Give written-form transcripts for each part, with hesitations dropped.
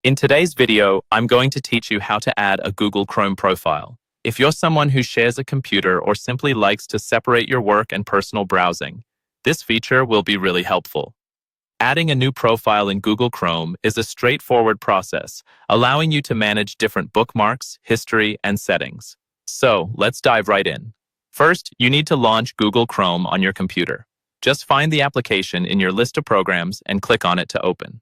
In today's video, I'm going to teach you how to add a Google Chrome profile. If you're someone who shares a computer or simply likes to separate your work and personal browsing, this feature will be really helpful. Adding a new profile in Google Chrome is a straightforward process, allowing you to manage different bookmarks, history, and settings. So, let's dive right in. First, you need to launch Google Chrome on your computer. Just find the application in your list of programs and click on it to open.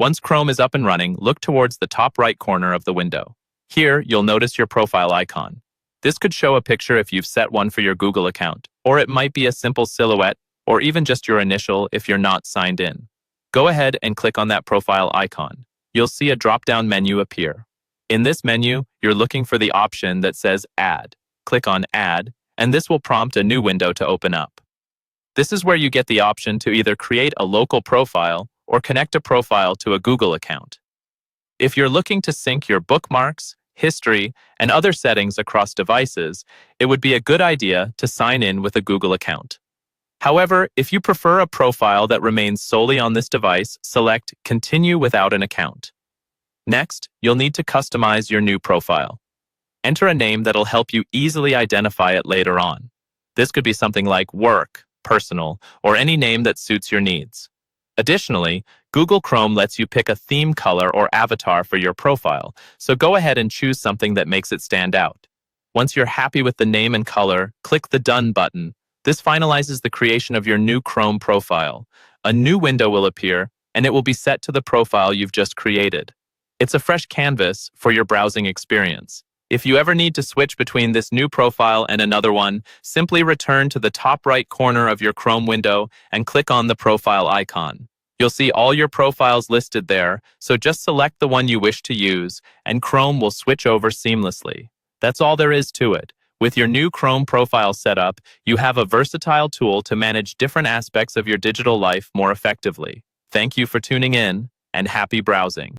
Once Chrome is up and running, look towards the top right corner of the window. Here, you'll notice your profile icon. This could show a picture if you've set one for your Google account, or it might be a simple silhouette, or even just your initial if you're not signed in. Go ahead and click on that profile icon. You'll see a drop-down menu appear. In this menu, you're looking for the option that says Add. Click on Add, and this will prompt a new window to open up. This is where you get the option to either create a local profile or connect a profile to a Google account. If you're looking to sync your bookmarks, history, and other settings across devices, it would be a good idea to sign in with a Google account. However, if you prefer a profile that remains solely on this device, select Continue without an account. Next, you'll need to customize your new profile. Enter a name that'll help you easily identify it later on. This could be something like Work, Personal, or any name that suits your needs. Additionally, Google Chrome lets you pick a theme color or avatar for your profile, so go ahead and choose something that makes it stand out. Once you're happy with the name and color, click the Done button. This finalizes the creation of your new Chrome profile. A new window will appear, and it will be set to the profile you've just created. It's a fresh canvas for your browsing experience. If you ever need to switch between this new profile and another one, simply return to the top right corner of your Chrome window and click on the profile icon. You'll see all your profiles listed there, so just select the one you wish to use, and Chrome will switch over seamlessly. That's all there is to it. With your new Chrome profile set up, you have a versatile tool to manage different aspects of your digital life more effectively. Thank you for tuning in, and happy browsing.